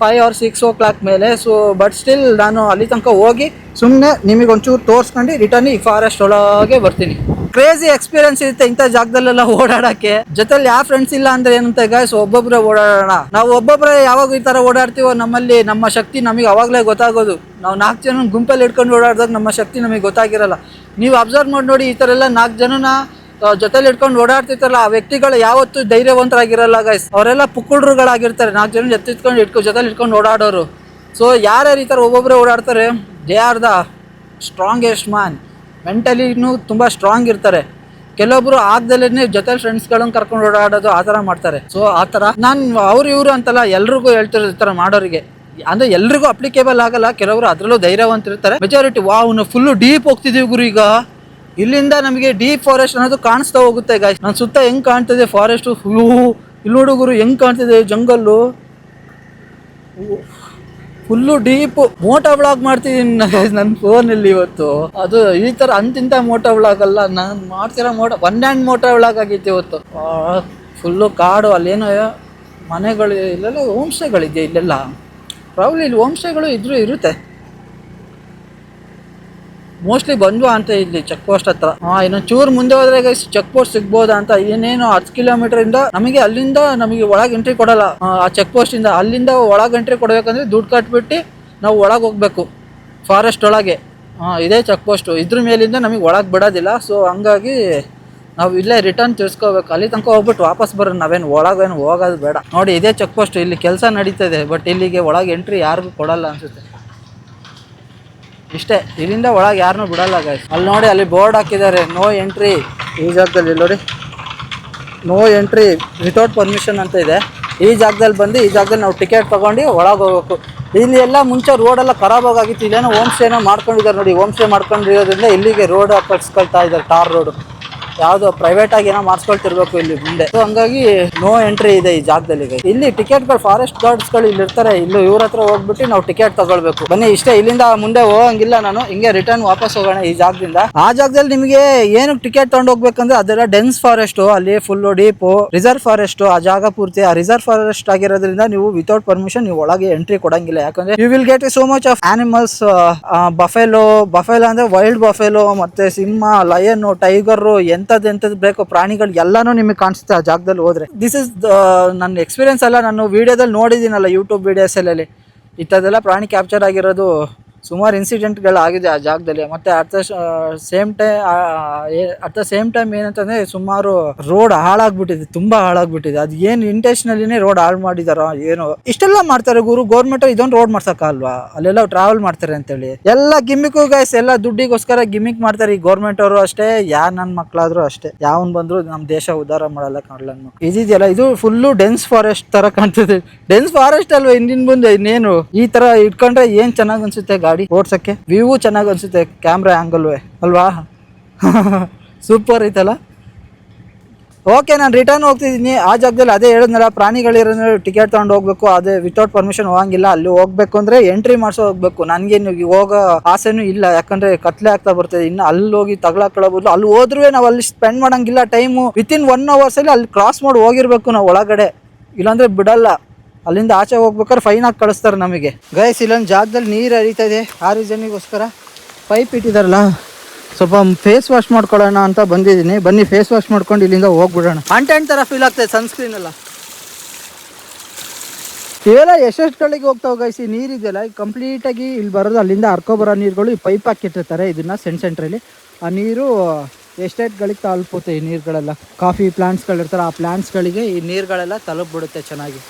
5 or 6 o'clock ಮೇಲೆ. ಸೊ ಬಟ್ ಸ್ಟಿಲ್ ನಾನು ಅಲ್ಲಿ ತನಕ ಹೋಗಿ ಸುಮ್ಮನೆ ನಿಮಗೆ ಒಂಚೂರು ತೋರಿಸ್ಕೊಂಡು ರಿಟರ್ನ್ ಈ ಫಾರೆಸ್ಟ್ ಒಳಗೆ ಬರ್ತೀನಿ. ಕ್ರೇಜಿ ಎಕ್ಸ್ಪೀರಿಯನ್ಸ್ ಇರುತ್ತೆ ಇಂಥ ಜಾಗದಲ್ಲೆಲ್ಲ ಓಡಾಡೋಕ್ಕೆ. ಜೊತೆಲಿ ಯಾವ ಫ್ರೆಂಡ್ಸ್ ಇಲ್ಲ ಅಂದರೆ ಏನಂತ ಗೈಸ್, ಒಬ್ಬೊಬ್ಬರೇ ಓಡಾಡೋಣ. ನಾವು ಒಬ್ಬೊಬ್ಬರೇ ಯಾವಾಗ ಈ ಥರ ಓಡಾಡ್ತೀವೋ ನಮ್ಮಲ್ಲಿ ನಮ್ಮ ಶಕ್ತಿ ನಮಗೆ ಅವಾಗಲೇ ಗೊತ್ತಾಗೋದು. ನಾವು 4 ಜನ ಗುಂಪಲ್ಲಿ ಹಿಡ್ಕೊಂಡು ಓಡಾಡಿದಾಗ ನಮ್ಮ ಶಕ್ತಿ ನಮಗೆ ಗೊತ್ತಾಗಿರಲ್ಲ. ನೀವು ಅಬ್ಸರ್ವ್ ನೋಡಿ, ಈ ಥರ ಎಲ್ಲ 4 ಜನನ ಜೊತೆಲಿ ಇಟ್ಕೊಂಡು ಓಡಾಡ್ತಿರ್ತಾರಲ್ಲ, ಆ ವ್ಯಕ್ತಿಗಳು ಯಾವತ್ತೂ ಧೈರ್ಯವಂತರಾಗಿರಲ್ಲ ಗೈಸ್. ಅವರೆಲ್ಲ ಪುಕ್ಕುಳ್ರುಗಳಾಗಿರ್ತಾರೆ. 4 ಜನ ಜೊತೆಲಿ ಇಟ್ಕೊಂಡು ಓಡಾಡೋರು. ಸೊ ಯಾರ್ಯಾರು ಈ ಥರ ಒಬ್ಬೊಬ್ಬರೇ ಓಡಾಡ್ತಾರೆ, they are the strongest man. ಮೆಂಟಲಿನೂ ತುಂಬ ಸ್ಟ್ರಾಂಗ್ ಇರ್ತಾರೆ. ಕೆಲವೊಬ್ರು ಆಗ್ದಲೇ ಜೊತೆ ಫ್ರೆಂಡ್ಸ್ಗಳನ್ನು ಕರ್ಕೊಂಡು ಓಡಾಡೋದು ಆ ಥರ ಮಾಡ್ತಾರೆ. ಸೊ ಆ ಥರ ನಾನು ಇವರು ಅಂತಲ್ಲ, ಎಲ್ರಿಗೂ ಹೇಳ್ತಿರೋ ಈ ಥರ ಮಾಡೋರಿಗೆ. ಅಂದರೆ ಎಲ್ರಿಗೂ ಅಪ್ಲಿಕೇಬಲ್ ಆಗಲ್ಲ, ಕೆಲವರು ಅದರಲ್ಲೂ ಧೈರ್ಯವಂತಿರ್ತಾರೆ. ಮೆಜಾರಿಟಿ ನಾವು ಫುಲ್ಲು ಡೀಪ್ ಹೋಗ್ತಿದ್ದೀವಿ ಗುರು. ಈಗ ಇಲ್ಲಿಂದ ನಮಗೆ ಡೀಪ್ ಫಾರೆಸ್ಟ್ ಅನ್ನೋದು ಕಾಣಿಸ್ತಾ ಹೋಗುತ್ತೆ ಗಾಯ್ಸ್. ನಾನು ಸುತ್ತ ಹೆಂಗೆ ಕಾಣ್ತಿದೆ ಫಾರೆಸ್ಟು, ಇಲ್ಲಿ ಹುಡುಗರು ಹೆಂಗೆ ಕಾಣ್ತಿದೆ jungle, full deep. Moto vlog ಮಾಡ್ತಿದ್ದೀನಿ ನನ್ನ ಫೋನಲ್ಲಿ ಇವತ್ತು. ಅದು ಈ ಥರ ಅಂತಿಂತ ಮೋಟೋ ವ್ಲಾಗ್ ಅಲ್ಲ, ನಾನು ಮಾಡ್ತಿರೋ ಒನ್ ಹ್ಯಾಂಡ್ ಮೋಟೋ ವ್ಲಾಗ್ ಆಗಿತ್ತು ಇವತ್ತು. ಫುಲ್ಲು ಕಾಡು, ಅಲ್ಲೇನೋ ಮನೆಗಳು, ಇಲ್ಲೆಲ್ಲ ಹೋಮ್ ಸ್ಟೇಗಳಿದೆ. ಇಲ್ಲೆಲ್ಲ ಪ್ರಾಬ್ಲಿ ಇಲ್ಲಿ ಹೋಮ್ ಸ್ಟೇಗಳು ಇರುತ್ತೆ ಮೋಸ್ಟ್ಲಿ. ಬಂದ್ವಾ ಅಂತ ಇಲ್ಲಿ ಚೆಕ್ ಪೋಸ್ಟ್ ಹತ್ರ. ಇನ್ನೊಂದು ಚೂರು ಮುಂದೆ ಹೋದ್ರೆ ಚೆಕ್ ಪೋಸ್ಟ್ ಸಿಗ್ಬೋದಾ ಅಂತ. ಏನೇನು 10 ಕಿಲೋಮೀಟರಿಂದ ಅಲ್ಲಿಂದ ನಮಗೆ ಒಳಗೆ ಎಂಟ್ರಿ ಕೊಡಲ್ಲ. ಆ ಚೆಕ್ ಪೋಸ್ಟಿಂದ ಅಲ್ಲಿಂದ ಒಳಗೆ ಎಂಟ್ರಿ ಕೊಡಬೇಕಂದ್ರೆ ದುಡ್ಡು ಕಟ್ಬಿಟ್ಟು ನಾವು ಒಳಗೆ ಹೋಗ್ಬೇಕು ಫಾರೆಸ್ಟ್ ಒಳಗೆ. ಇದೇ ಚೆಕ್ ಪೋಸ್ಟು. ಇದ್ರ ಮೇಲಿಂದ ನಮಗೆ ಒಳಗೆ ಬಿಡೋದಿಲ್ಲ. ಸೊ ಹಂಗಾಗಿ ನಾವು ಇಲ್ಲೇ ರಿಟರ್ನ್ ತಿರ್ಸ್ಕೋಬೇಕು. ಅಲ್ಲಿ ತನಕ ಹೋಗ್ಬಿಟ್ಟು ವಾಪಸ್ ಬರೋದು. ನಾವೇನು ಒಳಗೇನು ಹೋಗೋದು ಬೇಡ. ನೋಡಿ ಇದೇ ಚೆಕ್ ಪೋಸ್ಟ್, ಇಲ್ಲಿ ಕೆಲಸ ನಡೀತದೆ. ಬಟ್ ಇಲ್ಲಿಗೆ ಒಳಗೆ ಎಂಟ್ರಿ ಯಾರಿಗೂ ಕೊಡಲ್ಲ ಅನಿಸುತ್ತೆ. ಇಷ್ಟೇ, ಇಲ್ಲಿಂದ ಒಳಗೆ ಯಾರನ್ನೂ ಬಿಡಲ್ಲ ಗೈಸ್. ಅಲ್ಲಿ ನೋಡಿ, ಅಲ್ಲಿ ಬೋರ್ಡ್ ಹಾಕಿದ್ದಾರೆ, ನೋ ಎಂಟ್ರಿ. ಈ ಜಾಗದಲ್ಲಿ ನೋಡಿ ನೋ ಎಂಟ್ರಿ ವಿತೌಟ್ ಪರ್ಮಿಷನ್ ಅಂತ ಇದೆ. ಈ ಜಾಗದಲ್ಲಿ ಬಂದು ಈ ಜಾಗದಲ್ಲಿ ನಾವು ಟಿಕೆಟ್ ತೊಗೊಂಡು ಒಳಗೆ ಹೋಗ್ಬೇಕು. ಇಲ್ಲಿ ಎಲ್ಲ ಮುಂಚೆ ರೋಡೆಲ್ಲ ಖರಾಬಾಗಿತ್ತು. ಇಲ್ಲೇನೋ ಹೋಮ್ ಸ್ಟೇನ ಮಾಡ್ಕೊಂಡಿದ್ದಾರೆ ನೋಡಿ. ಹೋಮ್ ಸ್ಟೇ ಮಾಡ್ಕೊಂಡಿರೋದ್ರಿಂದ ಇಲ್ಲಿಗೆ ರೋಡ್ ಕಟ್ಸ್ಕೊಳ್ತಾ ಇದ್ದಾರೆ, ಟಾರ್ ರೋಡು. ಯಾವುದೋ ಪ್ರೈವೇಟಾಗಿ ಏನೋ ಮಾಡಿಸ್ಕೊಳ್ತಿರ್ಬೇಕು ಇಲ್ಲಿ ಮುಂದೆ. ಸೊ ಹಂಗಾಗಿ ನೋ ಎಂಟ್ರಿ ಇದೆ ಈ ಜಾಗದಲ್ಲಿ. ಇಲ್ಲಿ ಟಿಕೆಟ್ಗಳು ಫಾರೆಸ್ಟ್ ಗಾರ್ಡ್ಸ್ಗಳು ಇಲ್ಲಿ ಇರ್ತಾರೆ. ಇಲ್ಲಿ ಇವ್ರ ಹತ್ರ ಹೋಗ್ಬಿಟ್ಟು ನಾವು ಟಿಕೆಟ್ ತಗೊಳ್ಬೇಕು. ಬನ್ನಿ, ಇಷ್ಟೇ, ಇಲ್ಲಿಂದ ಮುಂದೆ ಹೋಗಂಗಿಲ್ಲ ನಾನು. ಹಿಂಗೆ ರಿಟರ್ನ್ ವಾಪಸ್ ಹೋಗೋಣ ಈ ಜಾಗದಿಂದ. ಆ ಜಾಗದಲ್ಲಿ ನಿಮಗೆ ಏನಕ್ಕೆ ಟಿಕೆಟ್ ತಗೊಂಡು ಹೋಗ್ಬೇಕಂದ್ರೆ ಅದೆಲ್ಲ ಡೆನ್ಸ್ ಫಾರೆಸ್ಟ್, ಅಲ್ಲಿ ಫುಲ್ ಡೀಪ್ ರಿಸರ್ವ್ ಫಾರೆಸ್ಟ್. ಆ ಜಾಗ ಪೂರ್ತಿ ಆ ರಿಸರ್ವ್ ಫಾರೆಸ್ಟ್ ಆಗಿರೋದ್ರಿಂದ ನೀವು ವಿತೌಟ್ ಪರ್ಮಿಷನ್ ನೀವು ಒಳಗೆ ಎಂಟ್ರಿ ಕೊಡಂಗಿಲ್ಲ. ಯಾಕಂದ್ರೆ you will get so much of animals. Buffalo ಅಂದ್ರೆ ವೈಲ್ಡ್ ಬಫೆಲೋ, ಮತ್ತೆ ಸಿಂಹ, ಲಯನ್, ಟೈಗರ್, ಎಂಥದ್ದು ಬೇಕು ಪ್ರಾಣಿಗಳು ಎಲ್ಲಾನು ನಿಮಗೆ ಕಾಣಿಸುತ್ತೆ ಆ ಜಾಗದಲ್ಲಿ ಹೋದ್ರೆ. ದಿಸ್ ಇಸ್ ನನ್ನ ಎಕ್ಸ್ಪೀರಿಯನ್ಸ್ ಅಲ್ಲ, ನಾನು ವಿಡಿಯೋದಲ್ಲಿ ನೋಡಿದ್ದೀನಲ್ಲ ಯೂಟ್ಯೂಬ್ ವಿಡಿಯೋಸಲ್ಲಿ. ಇಂಥದ್ದೆಲ್ಲ ಪ್ರಾಣಿ ಕ್ಯಾಪ್ಚರ್ ಆಗಿರೋದು ಸುಮಾರು ಇನ್ಸಿಡೆಂಟ್ಗಳು ಆಗಿದೆ ಆ ಜಾಗದಲ್ಲಿ. ಮತ್ತೆ ಅಟ್ ದ ಸೇಮ್ ಟೈಮ್ ಏನಂತಂದ್ರೆ ಸುಮಾರು ರೋಡ್ ಹಾಳಾಗ್ಬಿಟ್ಟಿದೆ, ತುಂಬಾ ಹಾಳಾಗ್ಬಿಟ್ಟಿದೆ. ಅದು ಏನು ಇಂಟೆನ್ಷನಲಿನೇ ರೋಡ್ ಹಾಳು ಮಾಡಿದಾರೋ ಏನೋ. ಇಷ್ಟೆಲ್ಲ ಮಾಡ್ತಾರೆ ಗುರು, ಗೌರ್ಮೆಂಟ್ ಇದೊಂದು ರೋಡ್ ಮಾಡ್ಸಕ್ಕಲ್ವಾ? ಅಲ್ಲೆಲ್ಲ ಟ್ರಾವೆಲ್ ಮಾಡ್ತಾರೆ ಅಂತೇಳಿ ಎಲ್ಲ ಗಿಮಿಕ್ಕು ಗೈಸ್, ಎಲ್ಲ ದುಡ್ಡಿಗೋಸ್ಕರ ಗಿಮಿಕ್ ಮಾಡ್ತಾರೆ ಈ ಗೌರ್ಮೆಂಟ್ ಅವರು ಅಷ್ಟೇ. ನನ್ನ ಮಕ್ಕಳಾದ್ರೂ ಅಷ್ಟೇ, ಯಾವನ್ ಬಂದ್ರು ನಮ್ಮ ದೇಶ ಉದ್ಧಾರ ಮಾಡಲ್ಲ ಕಾಣಲ್ಲ. ಇದೆಯಲ್ಲ, ಇದು ಫುಲ್ಲು ಡೆನ್ಸ್ ಫಾರೆಸ್ಟ್ ತರ ಕಾಣ್ತದೆ. ಡೆನ್ಸ್ ಫಾರೆಸ್ಟ್ ಅಲ್ವಾ ಹಿಂದಿನ ಮುಂದೆ, ಇನ್ನೇನು ಈ ತರ ಇಟ್ಕೊಂಡ್ರೆ ಏನ್ ಚೆನ್ನಾಗ್ ಅನ್ಸುತ್ತೆ ಗಾಡಿ ಓಡ್ಸಕ್ಕೆ. ವ್ಯೂ ಚೆನ್ನಾಗಿ ಅನ್ಸುತ್ತೆ, ಕ್ಯಾಮ್ರಾ ಆಂಗಲ್ ಅಲ್ವಾ? ಸೂಪರ್ ಐತಲ್ಲ. ಓಕೆ, ನಾನು ರಿಟರ್ನ್ ಹೋಗ್ತಿದ್ದೀನಿ. ಆ ಜಾಗದಲ್ಲಿ ಅದೇ ಹೇಳಿದ್ನಲ್ಲ, ಪ್ರಾಣಿಗಳಿರೋ ಟಿಕೆಟ್ ತಗೊಂಡು ಹೋಗ್ಬೇಕು. ಅದೇ ವಿತೌಟ್ ಪರ್ಮಿಷನ್ ಹೋಗಂಗಿಲ್ಲ. ಅಲ್ಲಿ ಹೋಗ್ಬೇಕು ಅಂದ್ರೆ ಎಂಟ್ರಿ ಮಾಡ್ಸೋ ಹೋಗ್ಬೇಕು. ನನ್ಗೇನು ಹೋಗೋ ಆಸೆನೂ ಇಲ್ಲ, ಯಾಕಂದ್ರೆ ಕತ್ಲೆ ಆಗ್ತಾ ಬರ್ತದೆ. ಇನ್ನು ಅಲ್ಲಿ ಹೋಗಿ ತಗೊಳಕೊಳ್ಳಬಹುದು. ಅಲ್ಲಿ ಹೋದ್ರೂ ನಾವು ಅಲ್ಲಿ ಸ್ಪೆಂಡ್ ಮಾಡಂಗಿಲ್ಲ ಟೈಮು. ವಿತಿನ್ 1 hours ಅಲ್ಲಿ ಅಲ್ಲಿ ಕ್ರಾಸ್ ಮಾಡಿ ಹೋಗಿರ್ಬೇಕು ನಾವು ಒಳಗಡೆ, ಇಲ್ಲಾಂದ್ರೆ ಬಿಡಲ್ಲ. ಅಲ್ಲಿಂದ ಆಚೆ ಹೋಗ್ಬೇಕಾದ್ರೆ ಫೈನ್ ಹಾಕಿ ಕಳಿಸ್ತಾರೆ ನಮಗೆ. ಗೈಸ್, ಇಲ್ಲೊಂದು ಜಾಗದಲ್ಲಿ ನೀರು ಹರಿತಾ ಇದೆ. ಆ ರೀಸನ್ನಿಗೋಸ್ಕರ ಪೈಪ್ ಇಟ್ಟಿದಾರಲ್ಲ, ಸ್ವಲ್ಪ ಫೇಸ್ ವಾಶ್ ಮಾಡ್ಕೊಳ್ಳೋಣ ಅಂತ ಬಂದಿದ್ದೀನಿ. ಬನ್ನಿ, ಫೇಸ್ ವಾಶ್ ಮಾಡ್ಕೊಂಡು ಇಲ್ಲಿಂದ ಹೋಗ್ಬಿಡೋಣ. ಅಂಟೆಂಟ್ ಥರ ಫೀಲ್ ಆಗ್ತದೆ ಸನ್ಸ್ಕ್ರೀನ್ ಎಲ್ಲ. ಇವೆಲ್ಲ ಎಷ್ಟೆಷ್ಟುಗಳಿಗೆ ಹೋಗ್ತಾವೆ ಗೈಸ್. ಈ ನೀರಿದೆಯಲ್ಲ ಕಂಪ್ಲೀಟಾಗಿ ಇಲ್ಲಿ ಬರೋದು ಅಲ್ಲಿಂದ ಹರ್ಕೊಬರೋ ನೀರುಗಳು ಈ ಪೈಪ್ ಹಾಕಿಟ್ಟಿರ್ತಾರೆ ಇದನ್ನು ಸೆಂಟ್ರಲ್ಲಿ. ಆ ನೀರು ಎಸ್ಟೇಟ್ಗಳಿಗೆ ತಲುಪುತ್ತೆ. ಈ ನೀರುಗಳೆಲ್ಲ ಕಾಫಿ ಪ್ಲಾಂಟ್ಸ್ಗಳಿರ್ತಾರೆ, ಆ ಪ್ಲಾಂಟ್ಸ್ಗಳಿಗೆ ಈ ನೀರುಗಳೆಲ್ಲ ತಲುಪಿಬಿಡುತ್ತೆ ಚೆನ್ನಾಗಿ.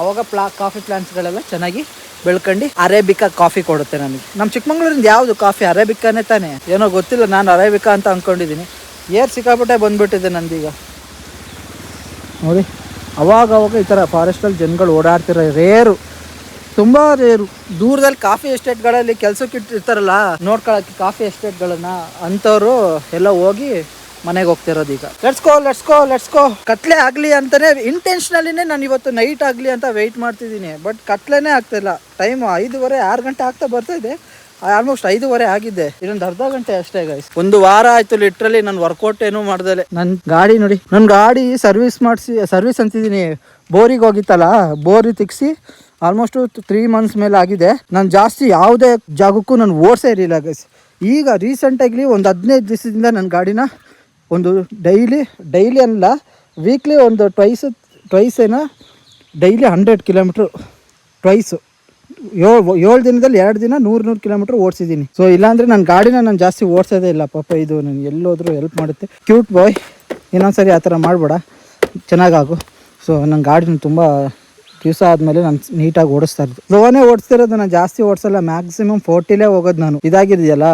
ಅವಾಗ ಕಾಫಿ ಪ್ಲಾಂಟ್ಸ್ಗಳೆಲ್ಲ ಚೆನ್ನಾಗಿ ಬೆಳ್ಕೊಂಡು ಅರೇಬಿಕಾ ಕಾಫಿ ಕೊಡುತ್ತೆ ನಮಗೆ. ನಮ್ಮ ಚಿಕ್ಕಮಂಗ್ಳೂರಿಂದ ಯಾವುದು ಕಾಫಿ? ಅರೇಬಿಕಾನೇ ತಾನೇ? ಏನೋ ಗೊತ್ತಿಲ್ಲ, ನಾನು ಅರೇಬಿಕಾ ಅಂತ ಅಂದ್ಕೊಂಡಿದ್ದೀನಿ. ಸಿಕ್ಕಾಪಟ್ಟೆ ಬಂದುಬಿಟ್ಟಿದೆ ನಂದೀಗ ನೋಡಿ. ಅವಾಗವಾಗ ಈ ಥರ ಫಾರೆಸ್ಟಲ್ಲಿ ಜನಗಳು ಓಡಾಡ್ತಿರೋ ರೇರು, ತುಂಬ ರೇರು. ದೂರದಲ್ಲಿ ಕಾಫಿ ಎಸ್ಟೇಟ್ಗಳಲ್ಲಿ ಕೆಲಸಕ್ಕೆ ಇಟ್ಟಿರ್ತಾರಲ್ಲ ನೋಡ್ಕೊಳಕ್ಕೆ ಕಾಫಿ ಎಸ್ಟೇಟ್ಗಳನ್ನು, ಅಂಥವ್ರು ಎಲ್ಲ ಹೋಗಿ ಮನೆಗೆ ಹೋಗ್ತಿರೋದು ಈಗ. Let's go. ಕತ್ಲೆ ಆಗಲಿ ಅಂತಲೇ ಇಂಟೆನ್ಷನಲಿನೇ ನಾನು ಇವತ್ತು ನೈಟ್ ಆಗಲಿ ಅಂತ ವೆಯ್ಟ್ ಮಾಡ್ತಿದ್ದೀನಿ. ಬಟ್ ಕತ್ಲೆನೇ ಆಗ್ತಾಯಿಲ್ಲ. ಟೈಮು 5:30 6 ಗಂಟೆ ಆಗ್ತಾ ಬರ್ತಾ ಇದೆ. ಆಲ್ಮೋಸ್ಟ್ 5:30 ಆಗಿದೆ. ಇನ್ನೊಂದು ಅರ್ಧ ಗಂಟೆ ಅಷ್ಟೇ ಗೈಸ್. 1 ವಾರ ಆಯಿತು ಲಿಟ್ರಲಿ ನಾನು ವರ್ಕೌಟ್ ಏನೂ ಮಾಡ್ದಲೆ. ನನ್ನ ಗಾಡಿ ನೋಡಿ, ನನ್ನ ಗಾಡಿ ಸರ್ವಿಸ್ ಅಂತಿದ್ದೀನಿ. ಬೋರಿಗೆ ಹೋಗಿತ್ತಲ್ಲ, ಬೋರಿ ತಿಕ್ಸಿ ಆಲ್ಮೋಸ್ಟ್ 3 months ಮೇಲೆ ಆಗಿದೆ. ನಾನು ಜಾಸ್ತಿ ಯಾವುದೇ ಜಾಗಕ್ಕೂ ನಾನು ಓಡಿಸೇ ಇರಲಿಲ್ಲ ಗೈಸ್. ಈಗ ರೀಸೆಂಟಾಗಿ ಒಂದು 15 ದಿವಸದಿಂದ ನನ್ನ ಗಾಡಿನ ಒಂದು ಡೈಲಿ ಅಲ್ಲ, ವೀಕ್ಲಿ ಒಂದು ಟ್ವೈಸ್ ಏನೋ ಡೈಲಿ 100 kilometers ಟ್ವೈಸು. 7 ದಿನದಲ್ಲಿ 2 ದಿನ 100 kilometers ಓಡಿಸಿದ್ದೀನಿ. ಸೊ ಇಲ್ಲಾಂದರೆ ನನ್ನ ಗಾಡಿನ ನಾನು ಜಾಸ್ತಿ ಓಡಿಸೋದೇ ಇಲ್ಲ. ಪಾಪ ಇದು ನನಗೆ ಎಲ್ಲೋದ್ರೂ ಹೆಲ್ಪ್ ಮಾಡುತ್ತೆ. ಕ್ಯೂಟ್ ಬಾಯ್, ಇನ್ನೊಂದ್ಸರಿ ಆ ಥರ ಮಾಡಬೇಡ, ಚೆನ್ನಾಗಾಗು. ಸೊ ನನ್ನ ಗಾಡಿನ ತುಂಬ ದಿವಸ ಆದಮೇಲೆ ನಾನು ನೀಟಾಗಿ ಓಡಿಸ್ತಾ ಇರೋದು. ಸ್ಲೋನೇ ಓಡಿಸ್ತಿರೋದು, ನಾನು ಜಾಸ್ತಿ ಓಡಿಸಲ್ಲ. ಮ್ಯಾಕ್ಸಿಮಮ್ 40 ಹೋಗೋದು ನಾನು. ಇದಾಗಿದೆಯಲ್ಲ,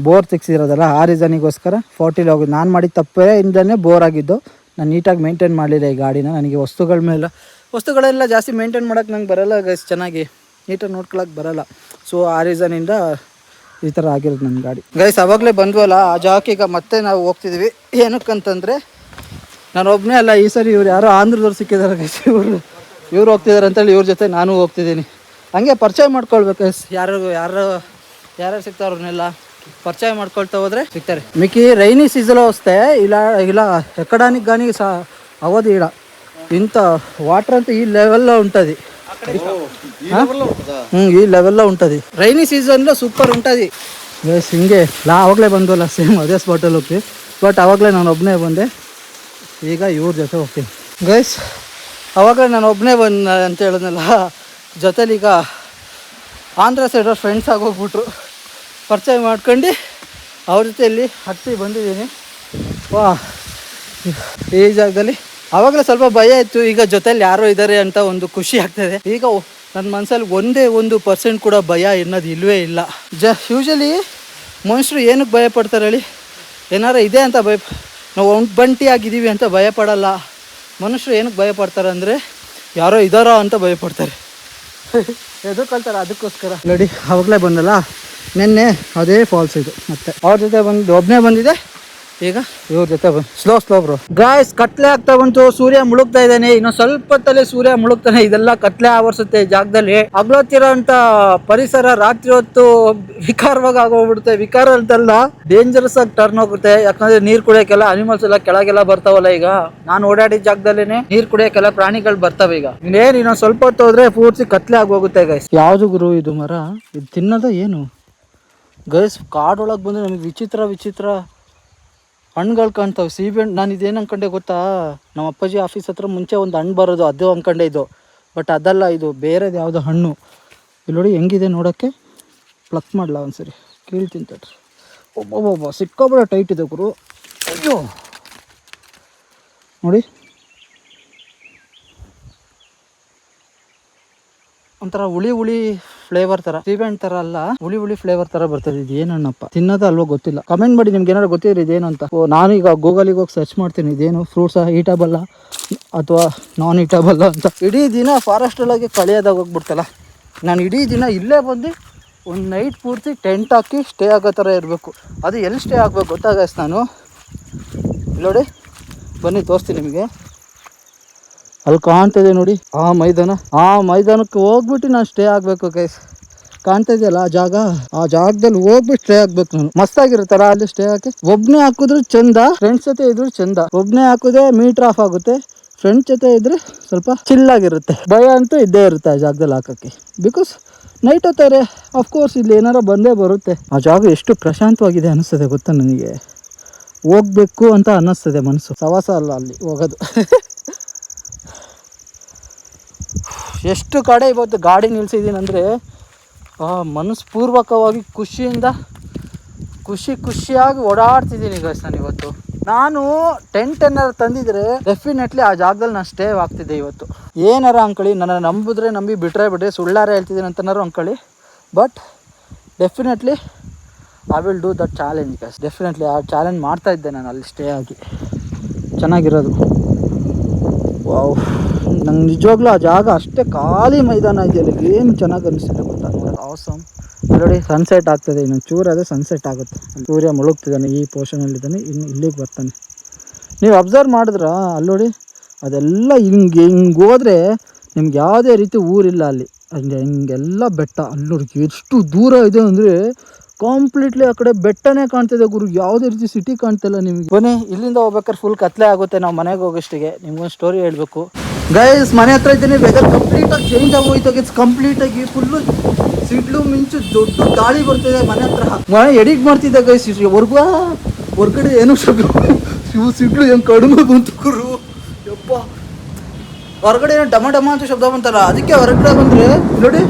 ಬೋರ್ ತೆಗ್ಸಿರೋದಲ್ಲ, ಆ ರೀಸನಿಗೋಸ್ಕರ 40 ಹೋಗೋದು. ನಾನು ಮಾಡಿದ ತಪ್ಪೇ ಇಂದನೇ ಬೋರ್ ಆಗಿದ್ದು. ನಾನು ನೀಟಾಗಿ ಮೇಂಟೈನ್ ಮಾಡಲಿಲ್ಲ ಈ ಗಾಡಿನ. ನನಗೆ ವಸ್ತುಗಳೆಲ್ಲ ಜಾಸ್ತಿ ಮೇಂಟೈನ್ ಮಾಡೋಕ್ಕೆ ನಂಗೆ ಬರೋಲ್ಲ ಗೈಸ್, ಚೆನ್ನಾಗಿ ನೀಟಾಗಿ ನೋಡ್ಕೊಳಕ್ಕೆ ಬರೋಲ್ಲ. ಸೊ ಆ ರೀಸನಿಂದ ಈ ಥರ ಆಗಿರೋದು ನನ್ನ ಗಾಡಿ ಗೈಸ್. ಅವಾಗಲೇ ಬಂದ್ವಲ್ಲ ಆ ಜಾಗಕ್ಕೆ, ಈಗ ಮತ್ತೆ ನಾವು ಹೋಗ್ತಿದ್ವಿ. ಏನಕ್ಕಂತಂದರೆ ನಾನು ಒಬ್ಬನೇ ಅಲ್ಲ ಈ ಸರಿ, ಇವ್ರು ಯಾರೋ ಆಂಧ್ರದವ್ರು ಸಿಕ್ಕಿದ್ದಾರೆ ಗೈಸ್. ಇವ್ರು ಹೋಗ್ತಿದ್ದಾರೆ ಅಂತೇಳಿ ಇವ್ರ ಜೊತೆ ನಾನು ಹೋಗ್ತಿದ್ದೀನಿ. ಹಂಗೆ ಪರಿಚಯ ಮಾಡ್ಕೊಳ್ಬೇಕು ಗೈಸ್. ಯಾರು ಸಿಗ್ತಾವ್ರನ್ನೆಲ್ಲ ಪರಿಚಯ ಮಾಡ್ಕೊಳ್ತಾ ಹೋದರೆ ಸಿಗ್ತಾರೆ. ಮಿಕ್ಕಿ ರೈನಿ ಸೀಸನ್ ವస్తే ఇలా ఎక్కడానికి కానీ అవ్వదు. ఇంత వాటర్ అంతా ఈ లెవెల్లో ఉంటుంది. ఈ లెవెల్లో ఉంటుంది. ರೈನಿ ಸೀಸನ್లో ಸೂಪರ್ ఉంటుంది ಗೈಸ್. ಹಿಂಗೆ ಆವಾಗಲೇ ಬಂದವಲ್ಲ ಸೇಮ್ ಅದೇ ಸ್ಪಾಟಲ್ಲಿ ಹೋಗ್ತೀವಿ. ಬಟ್ ಆವಾಗಲೇ ನಾನು ಒಬ್ಬನೇ ಬಂದೆ. ಈಗ ಇವ್ರ ಜೊತೆ ಹೋಗ್ತೀನಿ ಗೈಸ್. ಅವಾಗಲೇ ನಾನು ಒಬ್ಬನೇ ಬಂದ ಅಂತ ಹೇಳಿದ್ನಲ್ಲ, ಜೊತೆಲಿ ಈಗ ಆಂಧ್ರ ಸೈಡವ್ರು ಫ್ರೆಂಡ್ಸ್ ಆಗೋಗ್ಬಿಟ್ರು. ಪರಿಚಯ ಮಾಡ್ಕೊಂಡು ಅವ್ರ ಜೊತೆಯಲ್ಲಿ ಹತ್ತಿ ಬಂದಿದ್ದೀನಿ. ಈ ಜಾಗದಲ್ಲಿ ಆವಾಗಲೇ ಸ್ವಲ್ಪ ಭಯ ಇತ್ತು. ಈಗ ಜೊತೆಲಿ ಯಾರೋ ಇದ್ದಾರೆ ಅಂತ ಒಂದು ಖುಷಿ ಆಗ್ತದೆ. ಈಗ ನನ್ನ ಮನಸ್ಸಲ್ಲಿ 1% ಕೂಡ ಭಯ ಅನ್ನೋದು ಇಲ್ಲವೇ ಇಲ್ಲ. ಯೂಶಲಿ ಮನುಷ್ಯರು ಏನಕ್ಕೆ ಭಯ ಪಡ್ತಾರೆ ಹೇಳಿ? ಏನಾರು ಇದೆ ಅಂತ ನಾವು ಒಂಟಿ ಆಗಿದ್ದೀವಿ ಅಂತ ಭಯಪಡಲ್ಲ. ಮನುಷ್ಯರು ಏನಕ್ಕೆ ಭಯಪಡ್ತಾರೆ ಅಂದರೆ ಯಾರೋ ಇದ್ದಾರೋ ಅಂತ ಭಯಪಡ್ತಾರೆ. ಎದುರ್ಕೊಳ್ತಾರೆ. ಅದಕ್ಕೋಸ್ಕರ ನೋಡಿ ಅವಾಗಲೇ ಬಂದಲ್ಲ ನಿನ್ನೆ ಅದೇ ಫಾಲ್ಸ್ ಇದು. ಮತ್ತೆ ಅವ್ರ ಜೊತೆ ಒಬ್ಬನೇ ಬಂದಿದೆ, ಈಗ ಇವ್ರ ಜೊತೆ ಸ್ಲೋ ಬ್ರೋ. ಗಾಯ್ಸ್ ಕತ್ಲೆ ಆಗ್ತಾ ಬಂತು, ಸೂರ್ಯ ಮುಳುಗ್ತಾ ಇದ್ದಾನೆ. ಇನ್ನು ಸ್ವಲ್ಪ ಹೊತ್ತಲ್ಲಿ ಸೂರ್ಯ ಮುಳುಗ್ತಾನೆ. ಇದೆಲ್ಲ ಕತ್ಲೆ ಆವರಿಸುತ್ತೆ ಜಾಗದಲ್ಲಿ. ಹಗ್ಲೊತ್ತಿರೋ ಅಂತ ಪರಿಸರ ರಾತ್ರಿ ಹೊತ್ತು ವಿಕಾರವಾಗಿ ಆಗೋಗ್ಬಿಡುತ್ತೆ. ವಿಕಾರ ಅಂತಲ್ಲ, ಡೇಂಜರಸ್ ಆಗಿ ಟರ್ನ್ ಹೋಗುತ್ತೆ. ಯಾಕಂದ್ರೆ ನೀರ್ ಕುಡಿಯೋಕೆಲ್ಲ ಅನಿಮಲ್ಸ್ ಎಲ್ಲ ಕೆಳಗೆಲ್ಲ ಬರ್ತಾವಲ್ಲ. ಈಗ ನಾನು ಓಡಾಡಿದ ಜಾಗದಲ್ಲೇನೆ ನೀರ್ ಕುಡಿಯೋಕೆಲ್ಲ ಪ್ರಾಣಿಗಳು ಬರ್ತವೆ. ಈಗ ಇನ್ನೊಂದ್ ಸ್ವಲ್ಪ ಹೊತ್ತು ಹೋದ್ರೆ ಪೂರ್ತಿ ಕತ್ಲೆ ಆಗೋಗುತ್ತೆ ಗೈಸ್. ಯಾವ್ದು ಗುರು ಇದು ಮರ? ಇದು ತಿನ್ನೋದ ಏನು ಗೈಸ್? ಕಾಡೊಳಗೆ ಬಂದ್ರೆ ನಮಗೆ ವಿಚಿತ್ರ ಹಣ್ಣುಗಳು ಕಾಣ್ತಾವೆ. ಸೀಬೆಹಣ್ಣು. ನಾನು ಇದೇನು ಅನ್ಕೊಂಡೆ ಗೊತ್ತಾ, ನಮ್ಮ ಅಪ್ಪಾಜಿ ಆಫೀಸ್ ಹತ್ರ ಮುಂಚೆ ಒಂದು ಹಣ್ಣು ಬರೋದು, ಅದು ಅನ್ಕೊಂಡೆ ಇದು. ಬಟ್ ಅದಲ್ಲ, ಇದು ಬೇರೆದು ಯಾವುದೋ ಹಣ್ಣು. ಇಲ್ಲಿ ನೋಡಿ ಹೆಂಗಿದೆ ನೋಡೋಕ್ಕೆ. ಪ್ಲಕ್ ಮಾಡಲ ಒಂದ್ಸರಿ, ಕೀಳ್ತೀನಿ ತಡ್ರಿ. ಒಬ್ಬೊಬ್ಬ ಸಿಕ್ಕೋಬೇಡ ಟೈಟ್ ಇದೆ ಗುರು. ಅಯ್ಯೋ ನೋಡಿ, ಒಂಥರ ಹುಳಿ ಫ್ಲೇವರ್ ತರ, ಸೀಬೆಹಣ್ಣು ತರ ಅಲ್ಲ, ಹುಳಿ ಫ್ಲೇವರ್ ತರ ಬರ್ತದೆ. ಇದು ಏನಣ್ಣಪ್ಪ, ತಿನ್ನೋದ ಅಲ್ವೋ ಗೊತ್ತಿಲ್ಲ. ಕಮೆಂಟ್ ಮಾಡಿ ನಿಮ್ಗೆ ಏನಾದ್ರು ಗೊತ್ತಿದ್ರೆ ಇದೇನು ಅಂತ. ನಾನೀಗ ಗೂಗಲಿಗೆ ಹೋಗಿ ಸರ್ಚ್ ಮಾಡ್ತೀನಿ, ಇದೇನು ಫ್ರೂಟ್ಸಾ, ಈಟಬಲ್ಲ ಅಥವಾ ನಾನ್ ಈಟಬಲ್ಲ ಅಂತ. ಇಡೀ ದಿನ ಫಾರೆಸ್ಟ್ ಒಳಗೆ ಕಳೆಯೋದಾಗ ಹೋಗ್ಬಿಡ್ತಲ್ಲ. ನಾನು ಇಡೀ ದಿನ ಇಲ್ಲೇ ಬಂದು ಒಂದು ನೈಟ್ ಪೂರ್ತಿ ಟೆಂಟ್ ಹಾಕಿ ಸ್ಟೇ ಆಗೋ ಥರ ಇರಬೇಕು. ಅದು ಎಲ್ಲಿ ಸ್ಟೇ ಆಗಬೇಕು ಗೊತ್ತಾಗಸ್ ನಾನು. ನೋಡಿ ಬನ್ನಿ ತೋರಿಸ್ತೀನಿ ನಿಮಗೆ. ಅಲ್ಲಿ ಕಾಣ್ತಿದೆ ನೋಡಿ ಆ ಮೈದಾನಕ್ಕೆ ಹೋಗ್ಬಿಟ್ಟು ನಾನು ಸ್ಟೇ ಆಗಬೇಕು ಗೈಸ್. ಕಾಣ್ತಾ ಇದೆಯಲ್ಲ ಆ ಜಾಗದಲ್ಲಿ ಹೋಗ್ಬಿಟ್ಟು ಸ್ಟೇ ಆಗ್ಬೇಕು ನಾನು. ಮಸ್ತಾಗಿರುತ್ತಲ್ಲ ಅಲ್ಲಿ ಸ್ಟೇ ಹಾಕಿ. ಒಬ್ನೇ ಹಾಕಿದ್ರು ಚಂದ, ಫ್ರೆಂಡ್ಸ್ ಜೊತೆ ಇದ್ರು ಚಂದ. ಒಬ್ನೇ ಹಾಕಿದ್ರೆ ಮೀಟರ್ ಆಫ್ ಆಗುತ್ತೆ, ಫ್ರೆಂಡ್ಸ್ ಜೊತೆ ಇದ್ರೆ ಸ್ವಲ್ಪ ಚಿಲ್ಲಾಗಿರುತ್ತೆ. ಭಯ ಅಂತೂ ಇದ್ದೇ ಇರುತ್ತೆ ಆ ಜಾಗದಲ್ಲಿ ಹಾಕಕ್ಕೆ. ಬಿಕಾಸ್ ನೈಟ್ ಹೊತ್ತಾರೆ ಅಫ್ಕೋರ್ಸ್ ಇಲ್ಲಿ ಏನಾರ ಬಂದೇ ಬರುತ್ತೆ. ಆ ಜಾಗ ಎಷ್ಟು ಪ್ರಶಾಂತವಾಗಿದೆ ಅನಿಸ್ತದೆ ಗೊತ್ತಾ ನನಗೆ. ಹೋಗ್ಬೇಕು ಅಂತ ಅನ್ನಿಸ್ತದೆ ಮನಸ್ಸು. ಸವಾಸ ಅಲ್ಲ ಅಲ್ಲಿ ಹೋಗೋದು. ಎಷ್ಟು ಕಡೆ ಇವತ್ತು ಗಾಡಿ ನಿಲ್ಸಿದ್ದೀನಿ ಅಂದರೆ ಮನಸ್ಪೂರ್ವಕವಾಗಿ ಖುಷಿಯಾಗಿ ಓಡಾಡ್ತಿದ್ದೀನಿ ಗೈಸ್. ನಾನು ಇವತ್ತು ಟೆಂಟ್ ಏನಾರು ತಂದಿದ್ರೆ ಡೆಫಿನೆಟ್ಲಿ ಆ ಜಾಗದಲ್ಲಿ ನಾನು ಸ್ಟೇ ಆಗ್ತಿದ್ದೆ ಇವತ್ತು. ಏನಾರ ಅಂದ್ಕೊಳ್ಳಿ, ನನ್ನ ನಂಬಿದ್ರೆ ನಂಬಿ ಬಿಟ್ರೆ ಸುಳ್ಳಾರೆ ಹೇಳ್ತಿದ್ದೀನಿ ಅಂತನಾರು ಅಂದ್ಕೊಳ್ಳಿ. But definitely I will do that challenge guys. Definitely ಆ ಚಾಲೆಂಜ್ ಮಾಡ್ತಾ ಇದ್ದೆ ನಾನು ಅಲ್ಲಿ ಸ್ಟೇ ಆಗಿ. ಚೆನ್ನಾಗಿರೋದು. ವಾವ್, ನಂಗೆ ನಿಜವಾಗ್ಲೂ ಆ ಜಾಗ ಅಷ್ಟೇ ಖಾಲಿ ಮೈದಾನ ಇದೆಯಲ್ಲ, ಏನು ಚೆನ್ನಾಗಿ ಅನಿಸ್ತಿದೆ ಗೊತ್ತಾ ನೋಡೋದು. ಆಸಮ್. ನೋಡಿ ಸನ್ಸೆಟ್ ಆಗ್ತದೆ, ಇನ್ನೊಂದು ಚೂರು ಅದೇ ಸನ್ಸೆಟ್ ಆಗುತ್ತೆ. ಸೂರ್ಯ ಮುಳುಗ್ತಿದ್ದಾನೆ, ಈ ಪೋರ್ಷನಲ್ಲಿದ್ದಾನೆ, ಇನ್ನು ಇಲ್ಲಿಗೆ ಬರ್ತಾನೆ. ನೀವು ಅಬ್ಸರ್ವ್ ಮಾಡಿದ್ರ ಅಲ್ಲಿ ನೋಡಿ, ಅದೆಲ್ಲ ಹಿಂಗೆ ಹೋದರೆ ನಿಮ್ಗೆ ಯಾವುದೇ ರೀತಿ ಊರಿಲ್ಲ ಅಲ್ಲಿ. ಹಿಂಗೆಲ್ಲ ಬೆಟ್ಟ. ಅಲ್ಲಿ ನೋಡಿ ಎಷ್ಟು ದೂರ ಇದೆ ಅಂದರೆ ಕಂಪ್ಲೀಟ್ಲಿ ಆ ಕಡೆ ಬೆಟ್ಟನೇ ಕಾಣ್ತಿದೆ ಗುರು. ಯಾವುದೇ ರೀತಿ ಸಿಟಿ ಕಾಣ್ತಿಲ್ಲ ನಿಮಗೆ. ಬನ್ನಿ, ಇಲ್ಲಿಂದ ಹೋಗ್ಬೇಕಾದ್ರೆ ಫುಲ್ ಕತ್ಲೆ ಆಗುತ್ತೆ. ನಾವು ಮನೆಗೆ ಹೋಗೋಷ್ಟಿಗೆ ನಿಮ್ಗೊಂದು ಸ್ಟೋರಿ ಹೇಳಬೇಕು ಗೈಸ್. ಮನೆ ಹತ್ರ ಇದ್ದೀನಿ, ವೆದರ್ ಕಂಪ್ಲೀಟಾಗಿ ಚೇಂಜ್ ಆಗೋಯ್ತು ಗೈಸ್. ಕಂಪ್ಲೀಟಾಗಿ ಫುಲ್ಲು ಸಿಡ್ಲು ಮಿಂಚು ದೊಡ್ಡ ಗಾಳಿ ಬರ್ತಿದೆ ಮನೆ ಹತ್ರ. ಮನೆ ಎಡಿಟ್ ಮಾಡ್ತಿದ್ದೆ ಗೈಸ್. ಹೊರ್ಗಡೆ ಏನೋ ಸಿಡ್ಲು ಹೆಂಗೆ ಕಡಿಮೆ ಬಂತು ಗುರು. ಯಪ್ಪ, ಹೊರಗಡೆ ಏನೋ ಡಮ ಅಂತ ಶಬ್ದ ಬಂತಲ್ಲ, ಅದಕ್ಕೆ ಹೊರಗಡೆ ಬಂದರೆ ನೋಡಿ.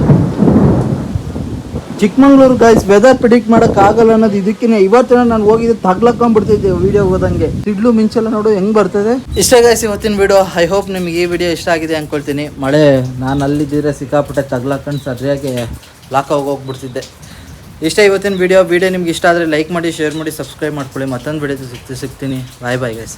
ಚಿಕ್ಕಮಂಗ್ಳೂರು ಗೈಸ್, ವೆದರ್ ಪ್ರಿಡಿಕ್ಟ್ ಮಾಡೋಕ್ಕಾಗಲ್ಲ ಅನ್ನೋದು ಇದಕ್ಕಿನೇ. ಇವತ್ತಿನ ನಾನು ಹೋಗಿದ್ದೆ ತಗ್ಲಕ್ಕೊಂಡ್ಬಿಡ್ತಿದ್ದೆ ವಿಡಿಯೋ ಹೋದಂಗೆ. ಸಿಡ್ಲು ಮಿಂಚೆಲ್ಲ ನೋಡು ಹೆಂಗೆ ಬರ್ತದೆ. ಇಷ್ಟೇ ಗೈಸ್ ಇವತ್ತಿನ ವಿಡಿಯೋ. ಐ ಹೋಪ್ ನಿಮಗೆ ಈ ವಿಡಿಯೋ ಇಷ್ಟ ಆಗಿದೆ ಅಂದ್ಕೊಳ್ತೀನಿ. ಮಳೆ ನಾನು ಅಲ್ಲಿದ್ದಿದ್ರೆ ಸಿಕ್ಕಾಪಟ್ಟೆ ತಗ್ಲಾಕೊಂಡು ಸರಿಯಾಗಿ ಲಾಕ್ ಹೋಗ್ಬಿಡ್ತಿದ್ದೆ. ಇಷ್ಟೇ ಇವತ್ತಿನ ವಿಡಿಯೋ ನಿಮ್ಗೆ ಇಷ್ಟ ಆದರೆ ಲೈಕ್ ಮಾಡಿ, ಶೇರ್ ಮಾಡಿ, ಸಬ್ಸ್ಕ್ರೈಬ್ ಮಾಡ್ಕೊಳ್ಳಿ. ಮತ್ತೊಂದು ವಿಡಿಯೋ ಸಿಗ್ತೀನಿ. Bye guys.